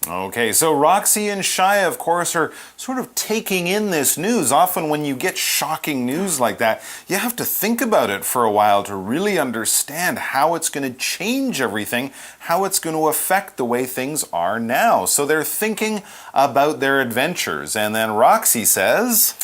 Okay, so Roxy and Shia, of course, are sort of taking in this news. Often when you get shocking news like that, you have to think about it for a while to really understand how it's going to change everything, how it's going to affect the way things are now. So they're thinking about their adventures. And then Roxy says,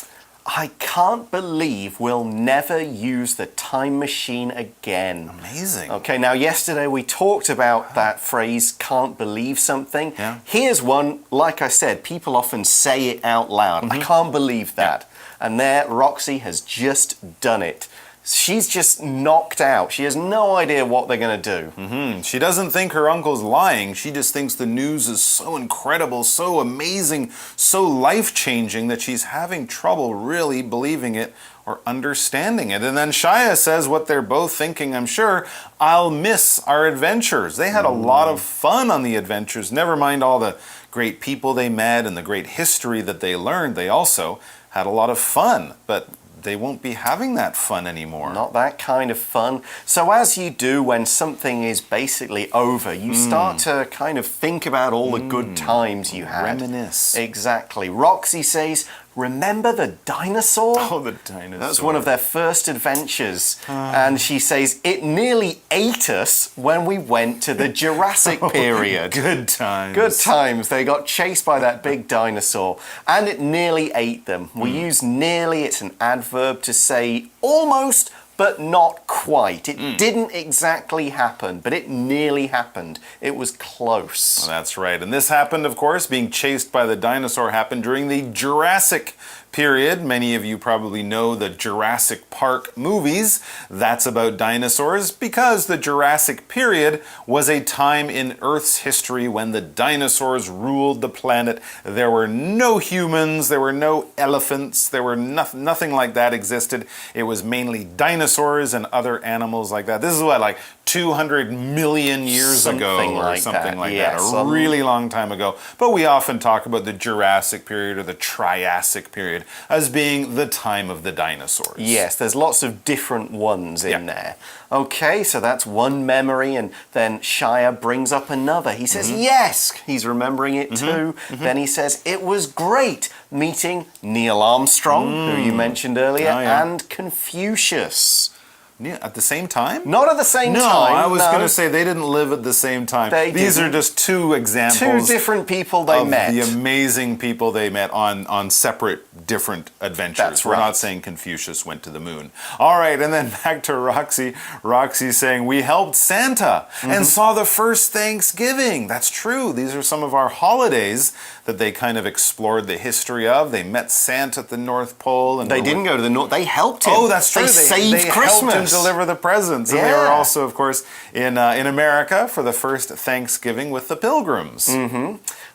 I can't believe we'll never use the time machine again. Amazing. Okay, now yesterday we talked about that phrase, can't believe something. Yeah. Here's one, like I said, people often say it out loud. I can't believe that. Yeah. And there, Roxy has just done it. She's just knocked out. She has no idea what they're going to do. She doesn't think her uncle's lying. She just thinks the news is so incredible, so amazing, so life-changing that she's having trouble really believing it or understanding it. And then Shia says what they're both thinking, I'm sure, I'll miss our adventures. They had a lot of fun on the adventures. Never mind all the great people they met and the great history that they learned. They also had a lot of fun, but they won't be having that fun anymore. Not that kind of fun. So as you do when something is basically over, you start to kind of think about all the good times you had. Reminisce. Exactly. Roxy says, remember the dinosaur? Oh, the dinosaur. That's one of their first adventures. And she says, it nearly ate us when we went to the Jurassic period. Good times. Good times. They got chased by that big dinosaur. And it nearly ate them. We use nearly, it's an adverb to say almost, but not quite. It didn't exactly happen, but it nearly happened. It was close. Well, that's right. And this happened, of course, being chased by the dinosaur happened during the Jurassic period. Many of you probably know the Jurassic Park movies. That's about dinosaurs because the Jurassic period was a time in Earth's history when the dinosaurs ruled the planet. There were no humans, there were no elephants, there were nothing like that existed. It was mainly dinosaurs and other animals like that. This is what, like 200 million years ago or something like that. A really long time ago. But we often talk about the Jurassic period or the Triassic period as being the time of the dinosaurs. Yes, there's lots of different ones in there. Okay, so that's one memory, and then Shia brings up another. He says, yes, he's remembering it too. Then he says, it was great meeting Neil Armstrong, who you mentioned earlier, and Confucius. Yeah, at the same time? Not at the same time. No, I was going to say they didn't live at the same time. These are just two examples. Two different people they met. The amazing people they met on separate, different adventures. That's We're right. not saying Confucius went to the moon. All right, and then back to Roxy. Roxy saying, we helped Santa and saw the first Thanksgiving. That's true. These are some of our holidays that they kind of explored the history of. They met Santa at the North Pole. And they didn't go to the North. They helped him. Oh, that's true. They saved Christmas. Helped him deliver the presents. And they were also, of course, in America for the first Thanksgiving with the Pilgrims.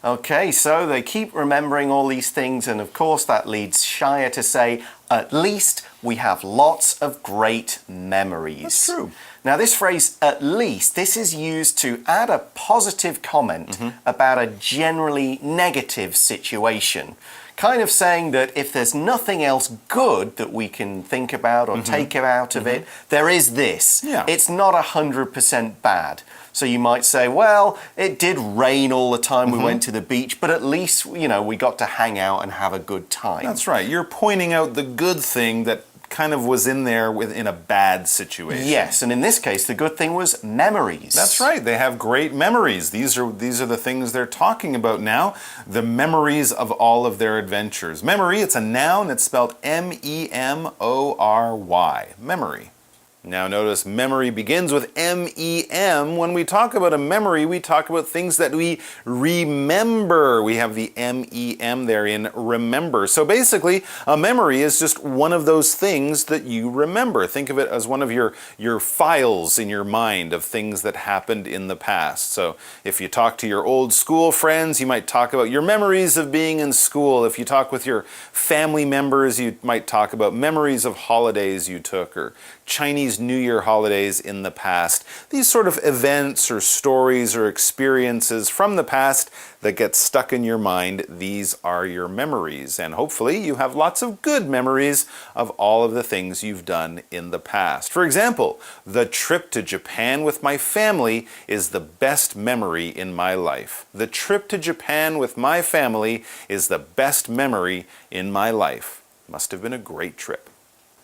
Okay, so they keep remembering all these things, and of course that leads Shia to say, at least we have lots of great memories. That's true. Now this phrase, at least, this is used to add a positive comment about a generally negative situation. Kind of saying that if there's nothing else good that we can think about or take out of it, there is this. Yeah. It's not 100% bad. So you might say, well, it did rain all the time we went to the beach, but at least, you know, we got to hang out and have a good time. That's right. You're pointing out the good thing that kind of was in there in a bad situation. Yes, and in this case, the good thing was memories. That's right. They have great memories. These are the things they're talking about now, the memories of all of their adventures. Memory, it's a noun. It's spelled M-E-M-O-R-Y. Memory. Now notice memory begins with M-E-M. When we talk about a memory, we talk about things that we remember. We have the M-E-M there in remember. So basically, a memory is just one of those things that you remember. Think of it as one of your files in your mind of things that happened in the past. So if you talk to your old school friends, you might talk about your memories of being in school. If you talk with your family members, you might talk about memories of holidays you took or Chinese New Year holidays in the past. These sort of events or stories or experiences from the past that get stuck in your mind, these are your memories. And hopefully you have lots of good memories of all of the things you've done in the past. For example, the trip to Japan with my family is the best memory in my life. The trip to Japan with my family is the best memory in my life. Must have been a great trip.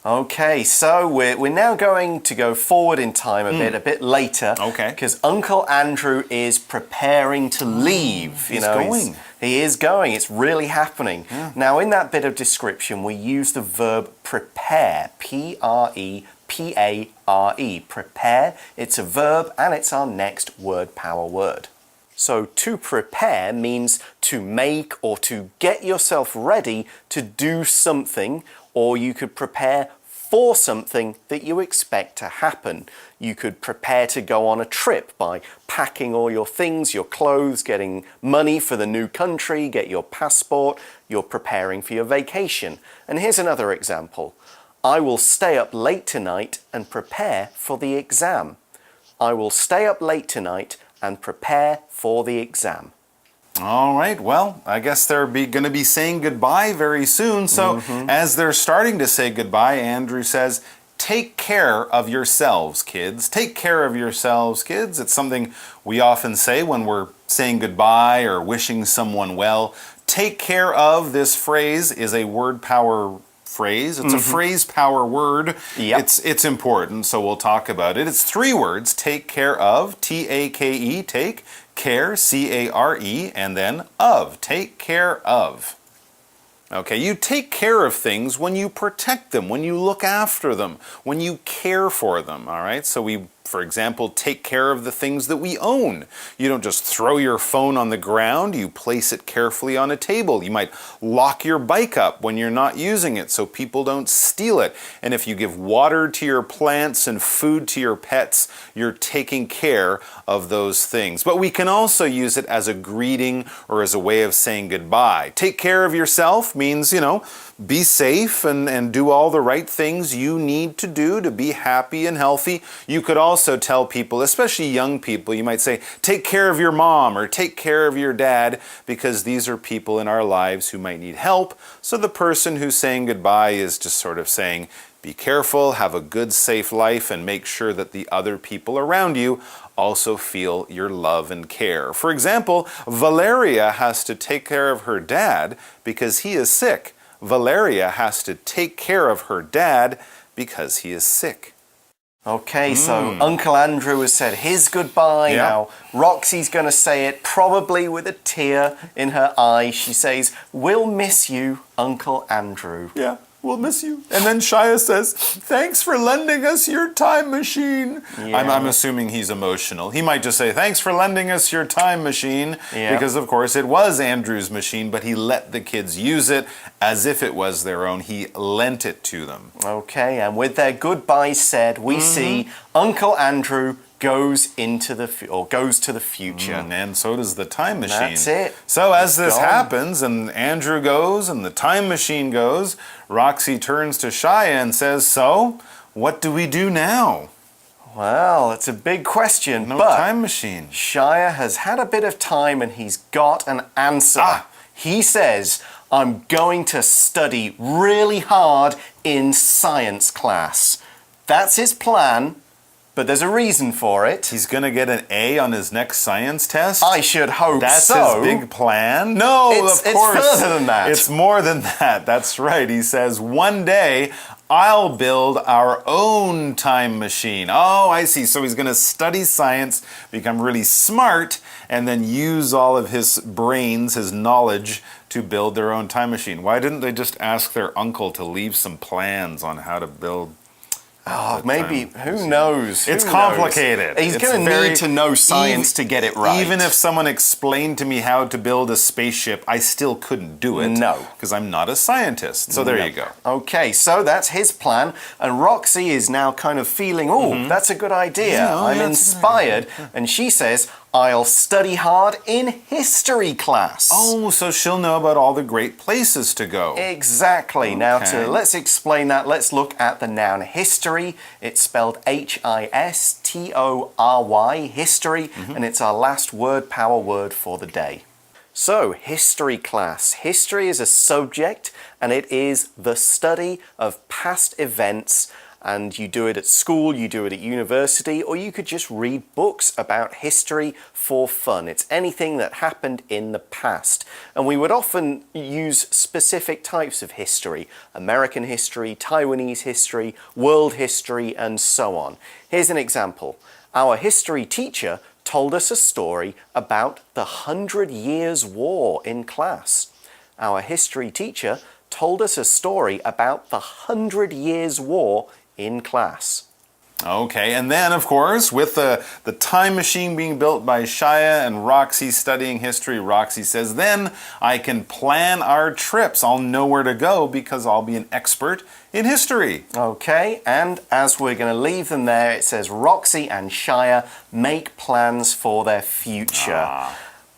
Okay, so we're now going to go forward in time a bit later. Okay. Because Uncle Andrew is preparing to leave. He's going. He is going. It's really happening. Yeah. Now, in that bit of description, we use the verb prepare. P-R-E-P-A-R-E. Prepare. It's a verb and it's our next word power word. So to prepare means to make or to get yourself ready to do something, or you could prepare for something that you expect to happen. You could prepare to go on a trip by packing all your things, your clothes, getting money for the new country, get your passport. You're preparing for your vacation. And here's another example. I will stay up late tonight and prepare for the exam. I will stay up late tonight and prepare for the exam. All right, well, I guess they're going to be saying goodbye very soon. So as they're starting to say goodbye, Andrew says, take care of yourselves, kids. Take care of yourselves, kids. It's something we often say when we're saying goodbye or wishing someone well. Take care of, this phrase is a word power phrase. It's a phrase power word. Yep. It's important, so we'll talk about it. It's 3 words. Take care of, T-A-K-E, take, care, C-A-R-E, and then of, take care of. Okay, you take care of things when you protect them, when you look after them, when you care for them, all right? So we, for example, take care of the things that we own. You don't just throw your phone on the ground, you place it carefully on a table. You might lock your bike up when you're not using it so people don't steal it. And if you give water to your plants and food to your pets, you're taking care of those things. But we can also use it as a greeting or as a way of saying goodbye. Take care of yourself means, be safe and do all the right things you need to do to be happy and healthy. You could also tell people, especially young people, you might say, take care of your mom or take care of your dad, because these are people in our lives who might need help. So the person who's saying goodbye is just sort of saying, be careful, have a good, safe life, and make sure that the other people around you also feel your love and care. For example, Valeria has to take care of her dad because he is sick. Valeria has to take care of her dad because he is sick. Okay, so Uncle Andrew has said his goodbye. Yeah. Now, Roxy's going to say it, probably with a tear in her eye. She says, we'll miss you, Uncle Andrew. Yeah, we'll miss you. And then Shia says, thanks for lending us your time machine. Yeah. I'm assuming he's emotional. He might just say, thanks for lending us your time machine. Yeah. Because, of course, it was Andrew's machine, but he let the kids use it as if it was their own. He lent it to them. Okay, and with their goodbyes said, we see Uncle Andrew goes to the future. And so does the time machine. That's it. So as It's this gone. happens and Andrew goes and the time machine goes, Roxy turns to Shia and says, so, what do we do now? Well, it's a big question, No but time machine. Shia has had a bit of time and he's got an answer. He says, I'm going to study really hard in science class. That's his plan, but there's a reason for it. He's going to get an A on his next science test? I should hope That's so. his big plan? No, It's of course. further than that. It's more than that. That's right. He says, one day I'll build our own time machine. Oh, I see. So he's going to study science, become really smart, and then use all of his brains, his knowledge, to build their own time machine. Why didn't they just ask their uncle to leave some plans on how to build? Oh, maybe, who knows? It's complicated. He's going to need to know science to get it right. Even if someone explained to me how to build a spaceship, I still couldn't do it. No. Because I'm not a scientist. So there you go. Okay, so that's his plan. And Roxy is now kind of feeling, that's a good idea. Yeah, I'm that's a good inspired. And she says, I'll study hard in history class. Oh, so she'll know about all the great places to go. Exactly. Okay. Now, let's explain that, let's look at the noun history. It's spelled H-I-S-T-O-R-Y, history, and it's our last word power word for the day. So, history class. History is a subject, and it is the study of past events. And you do it at school, you do it at university, or you could just read books about history for fun. It's anything that happened in the past. And we would often use specific types of history: American history, Taiwanese history, world history, and so on. Here's an example. Our history teacher told us a story about the 100 Years' War in class. Our history teacher told us a story about the 100 Years' War in class. Okay, and then, of course, with the time machine being built by Shia and Roxy studying history, Roxy says, then I can plan our trips. I'll know where to go because I'll be an expert in history. Okay, and as we're going to leave them there, it says Roxy and Shia make plans for their future.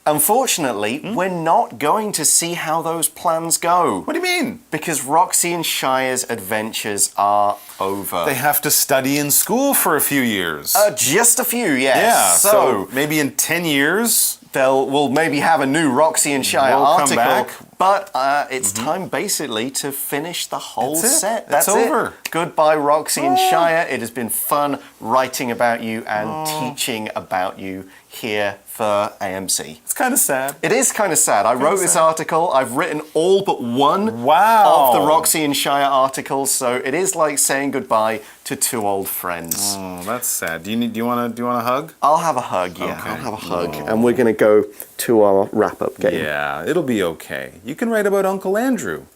Unfortunately, we're not going to see how those plans go. What do you mean? Because Roxy and Shia's adventures are over. They have to study in school for a few years. Just a few, yes. Yeah, so maybe in 10 years... We'll maybe have a new Roxy and Shia article. Come back. But it's time basically to finish the whole set. That's over. Goodbye, Roxy and Shia. It has been fun writing about you and teaching about you here for AMC. It's kind of sad. It is kind of sad. I wrote this article. I've written all but one of the Roxy and Shia articles, so it is like saying goodbye to two old friends. Oh, that's sad. Do you want a hug? I'll have a hug, yeah. Okay. I'll have a hug. And we're going to go to our wrap-up game. Yeah, it'll be okay. You can write about Uncle Andrew.